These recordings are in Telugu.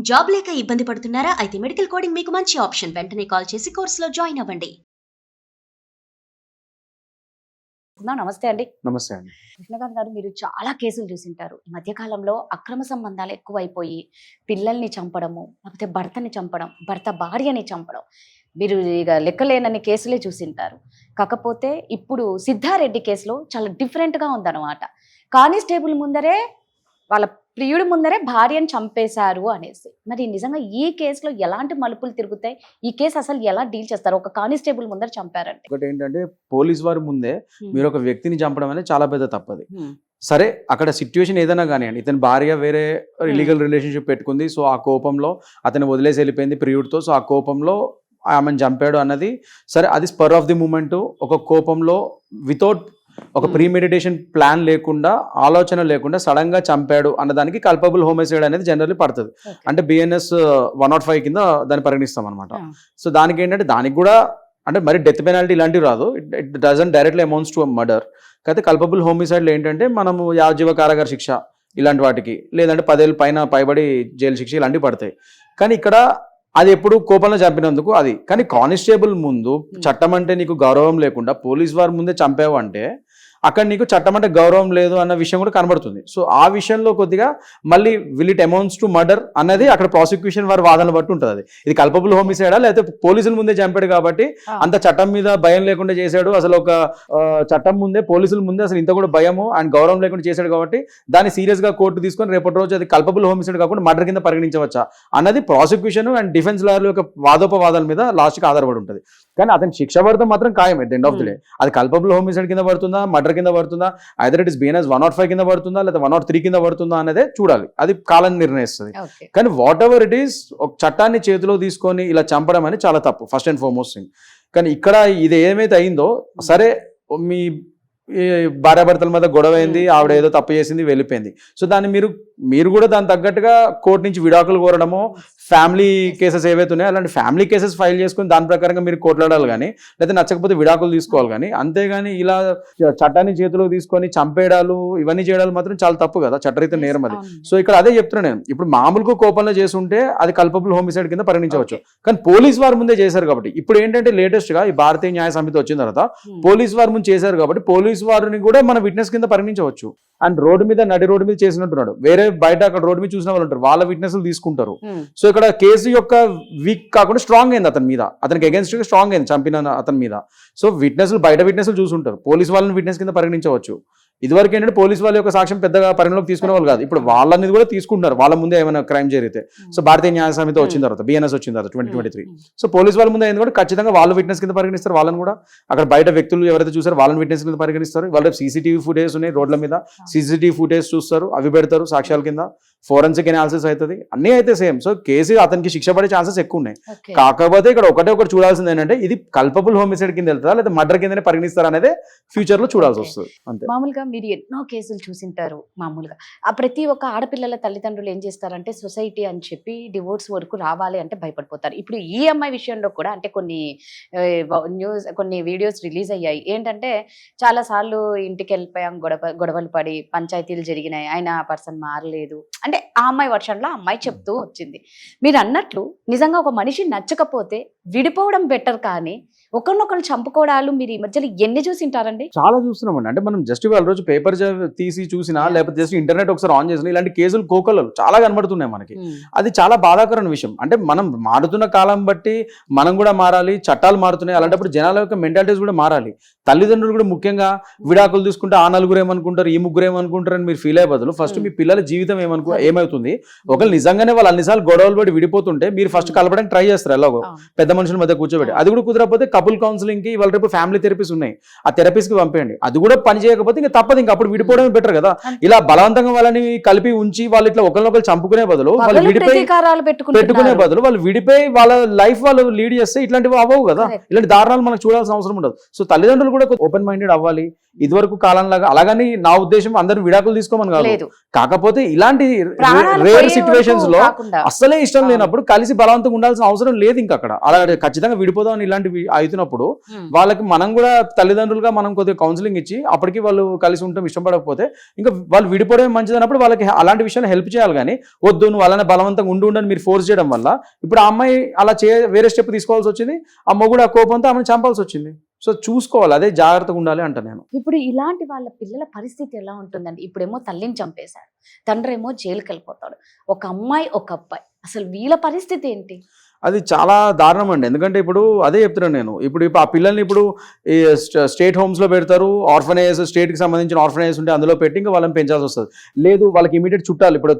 జాబ్ లేక ఇబ్బంది పడుతున్నారా? అయితే మెడికల్ కోడింగ్ మీకు మంచి ఆప్షన్. వెంటనే కాల్ చేసి కోర్సులో జాయిన్ అవ్వండి. నమస్తే అండి. నమస్తే అండి. కృష్ణకాంత్ గారు, మీరు చాలా కేసులు చూసింటారు. ఈ మధ్యకాలంలో అక్రమ సంబంధాలు ఎక్కువైపోయి పిల్లల్ని చంపడము, లేకపోతే భర్తని చంపడం, భర్త భార్యని చంపడం, మీరు ఇక లెక్కలేనన్ని కేసులే చూసింటారు. కాకపోతే ఇప్పుడు సిద్ధారెడ్డి కేసులో చాలా డిఫరెంట్గా ఉందన్నమాట. కానిస్టేబుల్ ముందరే, వాళ్ళ ప్రియుడి ముందరే భార్యను చంపేశారు అనేసి. మరి నిజంగా ఈ కేసులో ఎలాంటి మలుపులు తిరుగుతాయి? ఈ కేసు అసలు ఎలా డీల్ చేస్తారు? ఒక కానిస్టేబుల్ ముందర చంపారంటే ఒకటి ఏంటంటే, పోలీస్ వారి ముందే మీరు ఒక వ్యక్తిని చంపడం అనేది చాలా పెద్ద తప్పది. సరే, అక్కడ సిచ్యువేషన్ ఏదైనా కానివ్వండి, ఇతని భార్య వేరే ఇల్లీగల్ రిలేషన్షిప్ పెట్టుకుంది, సో ఆ కోపంలో అతను వదిలేసి వెళ్ళిపోయింది ప్రియుడితో, సో ఆ కోపంలో ఆమెను చంపాడు అన్నది సరే, అది స్పర్ ఆఫ్ ది మూమెంట్, ఒక కోపంలో వితౌట్ ఒక ప్రీమెడిటేషన్ ప్లాన్ లేకుండా, ఆలోచన లేకుండా సడన్ గా చంపాడు అన్నదానికి కల్పబుల్ హోమిసైడ్ అనేది జనరల్లీ పడుతుంది. అంటే బిఎన్ఎస్ 105 కింద దాన్ని పరిగణిస్తాం అనమాట. సో దానికి ఏంటంటే, దానికి కూడా అంటే మరి డెత్ పెనాల్టీ ఇలాంటివి రాదు, it doesn't directly amounts to murder. అయితే కల్పబుల్ హోమిసైడ్లు ఏంటంటే, మనము యావజ్జీవ కారాగార శిక్ష ఇలాంటి వాటికి, లేదంటే 10 ఏళ్ళ పైన పైబడి జైలు శిక్ష ఇలాంటివి పడతాయి. కానీ ఇక్కడ అది ఎప్పుడు కోపంలో చంపినందుకు అది. కానీ కానిస్టేబుల్ ముందు చట్టం అంటే నీకు గౌరవం లేకుండా పోలీస్ వారి ముందే చంపావు అంటే అక్కడ నీకు చట్టం అంటే గౌరవం లేదు అన్న విషయం కూడా కనబడుతుంది. సో ఆ విషయంలో కొద్దిగా మళ్ళీ will it amounts to murder అన్నది అక్కడ ప్రాసిక్యూషన్ వారి వాదనలు బట్టి ఉంటుంది. అది ఇది కల్పబుల్ హోమిసైడా, లేకపోతే పోలీసుల ముందే చంపాడు కాబట్టి అంత చట్టం మీద భయం లేకుండా చేశాడు, అసలు ఒక చట్టం ముందే పోలీసుల ముందే అసలు ఇంత కూడా భయము అండ్ గౌరవం లేకుండా చేశాడు కాబట్టి దాన్ని సీరియస్ గా కోర్టు తీసుకొని రేపటి రోజు అది కల్పబుల్ హోమిసైడ్ కాకుండా మర్డర్ కింద పరిగణించవచ్చా అన్నది ప్రాసిక్యూషన్ అండ్ డిఫెన్స్ లాయర్ల యొక్క వాదోపవాదాల మీద లాస్ట్కి ఆధారపడి ఉంటుంది. కానీ అతని శిక్ష పడతాం మాత్రం ఖాయం at the end of the day. అది కల్పబుల్ హోమిసైడ్ కింద పడుతుందా, మర్డర్ కింద పడుతుందా, ఐదర్ ఇట్ ఇస్ బిఎన్ఎస్ 105 కింద పడుతుందా, లేదా 103 కింద పడుతుందా అనేది చూడాలి. అది కాలం నిర్ణయిస్తుంది. కానీ వాట్ ఎవర్ ఇట్ ఈస్, ఒక చట్టాన్ని చేతిలో తీసుకొని ఇలా చంపడం అనేది చాలా తప్పు, ఫస్ట్ అండ్ ఫార్మోస్ట్ థింగ్. కానీ ఇక్కడ ఇది ఏమైతే అయిందో, సరే మీ భార్యాభర్తల మీద గొడవ అయింది, ఆవిడ ఏదో తప్పు చేసింది, వెళ్ళిపోయింది. సో దాన్ని మీరు కూడా దాని తగ్గట్టుగా కోర్టు నుంచి విడాకులు కోరడము, ఫ్యామిలీ కేసెస్ ఏవైతే ఉన్నాయో అలాంటి ఫ్యామిలీ కేసెస్ ఫైల్ చేసుకుని దాని ప్రకారంగా మీరు కోట్లాడాలి కానీ, లేదా నచ్చకపోతే విడాకులు తీసుకోవాలి కానీ. అంతేగాని ఇలా చట్టాన్ని చేతిలో తీసుకొని చంపేయడాలు ఇవన్నీ చేయడాలు మాత్రం చాలా తప్పు కదా, చట్టరీత్యా నేరం అది. సో ఇక్కడ అదే చెప్తున్నాను నేను, ఇప్పుడు మామూలుగా కోపంలో చేసి ఉంటే అది కల్పబుల్ హోమిసైడ్ కింద పరిగణించవచ్చు. కానీ పోలీస్ వారి ముందే చేశారు కాబట్టి, ఇప్పుడు ఏంటంటే లేటెస్ట్ గా ఈ భారతీయ న్యాయ సమితి వచ్చిన తర్వాత పోలీస్ వారి ముందు చేశారు కాబట్టి పోలీస్ వారిని కూడా మన విట్నెస్ కింద పరిగణించవచ్చు. అండ్ రోడ్డు మీద నడి రోడ్డు మీద చేసినట్టున్నాడు, వేరే బయట అక్కడ రోడ్డు మీద చూసిన వాళ్ళు ఉంటారు, వాళ్ళ విట్నెస్లు తీసుకుంటారు. సో ఇక్కడ కేసు యొక్క వీక్ కాకుండా స్ట్రాంగ్ అయింది అతని మీద, అతనికి అగేన్స్ట్ గా స్ట్రాంగ్ అయింది చంపిన అతని మీద. సో విట్నెస్లు బయట విట్నెస్లు చూసుంటారు, పోలీస్ వాళ్ళని విట్నెస్ కింద పరిగణించవచ్చు. ఇదివరకు ఏంటంటే పోలీస్ వాళ్ళ యొక్క సాక్ష్యం పెద్దగా పరిగణలోకి తీసుకునే వాళ్ళు కాదు, ఇప్పుడు వాళ్ళని కూడా తీసుకుంటున్నారు వాళ్ళ ముందే ఏమైనా క్రైమ్ జరిగితే. సో భారతీయ న్యాయ సమితి వచ్చిన తర్వాత, బిఎన్ఎస్ వచ్చిన తర్వాత 2023, సో పోలీస్ వాళ్ళ ముందే అయింది కూడా ఖచ్చితంగా వాళ్ళు విట్నెస్ కింద పరిగణిస్తారు. వాళ్ళని కూడా అక్కడ బయట వ్యక్తులు ఎవరైతే చూసారో వాళ్ళని విట్నెస్ కింద పరిగణిస్తారు. వాళ్ళ సీసీటీవీ ఫుటేజ్ ఉన్నాయి రోడ్ల మీద, సీసీటీవీ ఫుటేజ్ చూస్తారు, అవి పెడతారు సాక్ష్యాల కింద, ఫోరెన్సిక్ అనాలిసిస్ అవుతుంది, అన్నీ అయితే సేమ్. సో కేసు అతనికి శిక్ష పడే ఛాన్సెస్ ఎక్కువ ఉన్నాయి. కాకపోతే ఇక్కడ ఒకటి చూడాల్సింది ఏంటంటే, ఇది కల్పబుల్ హోమిసైడ్ కింద వెళ్తారా లేదా మర్డర్ కిందనే పరిగణిస్తారా అనేది ఫ్యూచర్ లో చూడాల్సి వస్తుంది అంతే. మామూలుగా మీరు ఎన్నో కేసులు చూసింటారు. మామూలుగా ఆ ప్రతి ఒక్క ఆడపిల్లల తల్లిదండ్రులు ఏం చేస్తారంటే, సొసైటీ అని చెప్పి డివోర్స్ వరకు రావాలి అంటే భయపడిపోతారు. ఇప్పుడు ఈ అమ్మాయి విషయంలో కూడా అంటే కొన్ని వీడియోస్ రిలీజ్ అయ్యాయి. ఏంటంటే చాలా సార్లు ఇంటికి వెళ్ళిపోయాం, గొడవలు పడి పంచాయతీలు జరిగినాయి, ఆయన ఆ పర్సన్ మారలేదు అంటే ఆ అమ్మాయి వర్షన్లో అమ్మాయి చెప్తూ వచ్చింది. మీరు అన్నట్లు నిజంగా ఒక మనిషి నచ్చకపోతే విడిపోవడం బెటర్, కానీ ఒకరినొకరు చంపుకోవడాలు మీరు ఈ మధ్యలో ఎన్ని చూసింటారండి? చాలా చూస్తున్నామండి. అంటే మనం జస్ట్ ఇవాళ రోజు పేపర్ తీసి చూసినా, లేకపోతే జస్ట్ ఇంటర్నెట్ ఒకసారి ఆన్ చేసినా ఇలాంటి కేసులు కోకలు చాలా కనబడుతున్నాయి మనకి. అది చాలా బాధాకరమైన విషయం. అంటే మనం మారుతున్న కాలం బట్టి మనం కూడా మారాలి, చట్టాలు మారుతున్నాయి, అలాంటప్పుడు జనాల యొక్క మెంటాలిటీస్ కూడా మారాలి. తల్లిదండ్రులు కూడా ముఖ్యంగా విడాకులు తీసుకుంటే ఆ నలుగురు ఏమనుకుంటారు, ఈ ముగ్గురు ఏమనుకుంటారు అని మీరు ఫీల్ అయ్యే బదులు ఫస్ట్ మీ పిల్లల జీవితం ఏమవుతుంది, ఒకళ్ళు నిజంగానే వాళ్ళు అన్నిసార్లు గొడవలు పడి విడిపోతుంటే మీరు ఫస్ట్ కలపడానికి ట్రై చేస్తారు, ఎలాగో పెద్ద మనుషుల మధ్య కూర్చోబెట్టి. అది కూడా కుదరకపోతే కపుల్ కౌన్సిలింగ్ కి వాళ్ళ రేపు ఫ్యామిలీ థెరపీస్ ఉన్నాయి, ఆ థెరపీస్ కి పంపేయండి. అది కూడా పని చేయకపోతే ఇంకా తప్పదు, ఇంకా అప్పుడు విడిపోవడమే బెటర్ కదా. ఇలా బలవంతంగా వాళ్ళని కలిపి ఉంచి వాళ్ళు ఇట్లా ఒకరినొకరు చంపుకునే బదులు, వాళ్ళు విడిపోయి పెట్టుకునే బదులు వాళ్ళు విడిపోయి వాళ్ళ లైఫ్ వాళ్ళు లీడ్ చేస్తే ఇట్లాంటివి అవ్వవు కదా. ఇలాంటి దారుణాలు మనకు చూడాల్సిన అవసరం ఉండదు. సో తల్లిదండ్రులు కూడా ఓపెన్ మైండెడ్ అవ్వాలి. ఇదివరకు కాలంలాగా. అలాగని నా ఉద్దేశం అందరూ విడాకులు తీసుకోమని కాదు, లేదు కాకపోతే ఇలాంటి ప్రాణాలు రేర్ పోయే సిచ్యువేషన్స్ వరకు లో కాకుండా. అస్సలే ఇష్టం అవును. లేనప్పుడు కలిసి బలవంతంగా ఉండాల్సిన అవసరం లేదు ఇంకా అక్కడ. అలా ఖచ్చితంగా విడిపోదాం అని ఇలాంటివి అవుతున్నప్పుడు వాళ్ళకి మనం కూడా తల్లిదండ్రులుగా మనం కొద్దిగా కౌన్సిలింగ్ ఇచ్చి అప్పటికి వాళ్ళు కలిసి ఉండటం ఇష్టపడకపోతే ఇంకా వాళ్ళు విడిపోవడం మంచిది అన్నప్పుడు వాళ్ళకి అలాంటి విషయాన్ని హెల్ప్ చేయాలి. కానీ వద్దు నువ్వు అలానే బలవంతంగా ఉండని మీరు ఫోర్స్ చేయడం వల్ల ఇప్పుడు ఆ అమ్మాయి అలా వేరే స్టెప్ తీసుకోవాల్సి వచ్చింది, ఆ మొగుడు ఆ కోపంతో ఆమెను చంపాల్సి వచ్చింది. సో చూసుకోవాలి, అదే జాగ్రత్తగా ఉండాలి అంట నేను. ఇప్పుడు ఇలాంటి వాళ్ళ పిల్లల పరిస్థితి ఎలా ఉంటుందండి? ఇప్పుడేమో తల్లిని చంపేశాడు, తండ్రి ఏమో జైలుకి వెళ్ళిపోతాడు, ఒక అమ్మాయి ఒక అబ్బాయి, అసలు వీళ్ళ పరిస్థితి ఏంటి? అది చాలా దారుణం అండి. ఎందుకంటే ఇప్పుడు అదే చెప్తున్నాను నేను, ఇప్పుడు ఆ పిల్లల్ని ఇప్పుడు ఈ స్టేట్ హోమ్స్లో పెడతారు, ఆర్ఫనేజ్ స్టేట్కి సంబంధించిన ఆర్ఫనేజ్ ఉంటే అందులో పెట్టి ఇంకా వాళ్ళని పెంచాల్సి వస్తుంది. లేదు వాళ్ళకి ఇమీడియట్ చుట్టాలు, ఇప్పుడు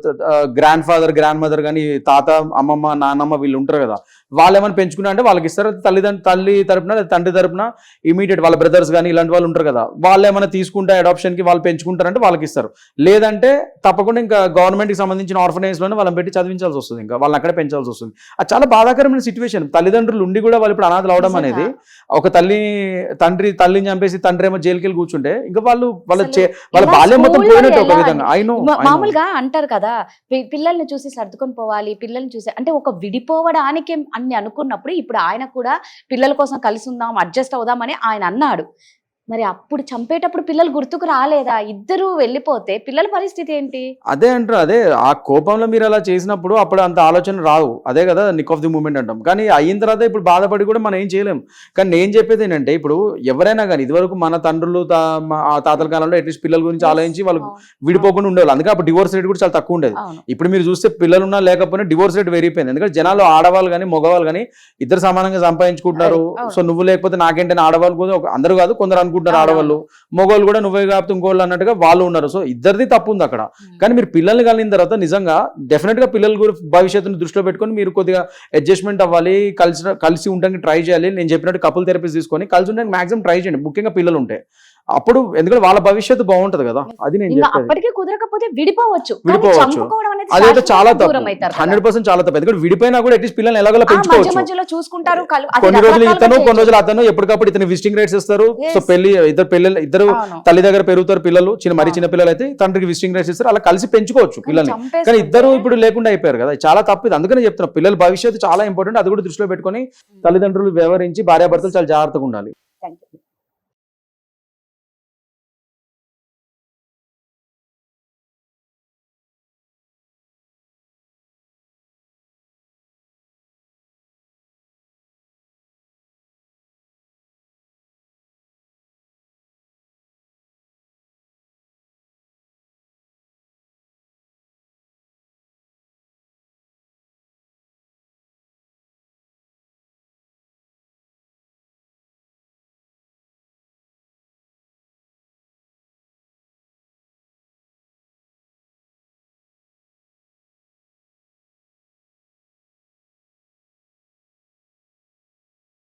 గ్రాండ్ ఫాదర్ గ్రాండ్ మదర్ కానీ తాత అమ్మమ్మ నాన్నమ్మ వీళ్ళు ఉంటారు కదా, వాళ్ళు ఏమైనా పెంచుకున్నా అంటే వాళ్ళకి ఇస్తారు. తల్లి తరపున తండ్రి తరపున ఇమీడియట్ వాళ్ళ బ్రదర్స్ కానీ ఇలాంటి వాళ్ళు ఉంటారు కదా, వాళ్ళు ఏమైనా తీసుకుంటే అడాప్షన్కి వాళ్ళు పెంచుకుంటారంటే వాళ్ళకి ఇస్తారు. లేదంటే తప్పకుండా ఇంకా గవర్నమెంట్కి సంబంధించిన ఆర్ఫనేజ్లోనే వాళ్ళని పెట్టి చదివించాల్సి వస్తుంది, ఇంకా వాళ్ళని అక్కడే పెంచాల్సి వస్తుంది. అది చాలా బాధాకరమైన సిచ్యువేషన్. తల్లిదండ్రులు ఉండి కూడా వాళ్ళు ఇప్పుడు అనాథలు అవడం అనేది, ఒక తల్లిని చంపేసి తండ్రి ఏమో జైలుకి వెళ్ళి కూర్చుంటే ఇంకా వాళ్ళ బాల్యం మొత్తం పోయినట్టు ఒక విధంగా. మామూలుగా అంటారు కదా, పిల్లల్ని చూసి సర్దుకొని పోవాలి, పిల్లల్ని చూసి అంటే ఒక విడిపోవడానికి అన్ని అనుకున్నప్పుడు ఇప్పుడు ఆయన కూడా పిల్లల కోసం కలిసి ఉందాం అడ్జస్ట్ అవుదామని ఆయన అన్నాడు. మరి అప్పుడు చంపేటప్పుడు పిల్లలు గుర్తుకు రాలేదా? ఇద్దరు వెళ్ళిపోతే పిల్లల పరిస్థితి ఏంటి? అదే అంటారు, అదే ఆ కోపంలో మీరు అలా చేసినప్పుడు అప్పుడు అంత ఆలోచన రావు. అదే కదా నిక్ ఆఫ్ ది మూమెంట్ అంటాం. కానీ అయిన తర్వాత ఇప్పుడు బాధపడి కూడా మనం ఏం చేయలేం. కానీ నేను చెప్పేది ఏంటంటే, ఇప్పుడు ఎవరైనా కానీ ఇదివరకు మన తండ్రులు తాతల కాలంలో అట్లీస్ట్ పిల్లల గురించి ఆలోచించి వాళ్ళు విడిపోకుండా ఉండేవాళ్ళు. అందుకే అప్పుడు డివోర్స్ రేట్ కూడా చాలా తక్కువ ఉండేది. ఇప్పుడు మీరు చూస్తే పిల్లలు ఉన్నా లేకపోయినా డివోర్స్ రేట్ పెరిగిపోయింది. ఎందుకంటే జనాలు ఆడవాళ్ళు కానీ మగవాళ్ళు కానీ ఇద్దరు సమానంగా సంపాదించుకుంటున్నారు. సో నువ్వు లేకపోతే నాకేంటని ఆడవాళ్ళు కూడా అందరూ కాదు కొందరు అనుకుంటున్నారు, ఆడవాళ్ళు మగవాళ్ళు కూడా నువ్వే కాకపోతే ఇంకోళ్ళు అన్నట్టుగా వాళ్ళు ఉన్నారు. సో ఇద్దరిది తప్పు ఉంది అక్కడ. కానీ మీరు పిల్లల్ని కలిగిన తర్వాత నిజంగా డెఫినెట్ గా పిల్లల భవిష్యత్తును దృష్టిలో పెట్టుకొని మీరు కొద్దిగా అడ్జస్ట్మెంట్ అవ్వాలి, కలిసి ఉండడానికి ట్రై చేయాలి. నేను చెప్పినట్టు కపుల్ థెరపీస్ తీసుకొని కలిసి ఉండడానికి మాక్సిమం ట్రై చేయండి, ముఖ్యంగా పిల్లలు ఉంటే. అప్పుడు ఎందుకంటే వాళ్ళ భవిష్యత్తు బాగుంటది కదా. అది నేను అప్పటికే కుదరకపోతే విడిపోవచ్చు. అదైతే చాలా తప్పు, 100% చాలా తప్పు. ఎందుకంటే విడిపోయినా కూడా అట్లీస్ట్ పిల్లల్ని ఎలాగోలా పెంచుకోవచ్చు. చూసుకుంటారు, కొన్ని రోజులు ఇతను కొన్ని రోజులు అతను ఎప్పటికప్పుడు ఇతను విజిటింగ్ రైట్స్ ఇస్తారు. సో ఇద్దరు తల్లి దగ్గర పెరుగుతారు పిల్లలు, చిన్న పిల్లలు అయితే తండ్రికి విజిటింగ్ రైట్స్ ఇస్తారు, అలా కలిసి పెంచుకోవచ్చు పిల్లల్ని. కానీ ఇద్దరు ఇప్పుడు లేకుండా అయిపోయారు కదా, చాలా తప్పు ఇది. అందుకనే చెప్తున్నా పిల్లల భవిష్యత్తు చాలా ఇంపార్టెంట్, అది కూడా దృష్టిలో పెట్టుకొని తల్లిదండ్రులు వ్యవహరించి భార్యాభర్తలు చాలా జాగ్రత్తగా ఉండాలి.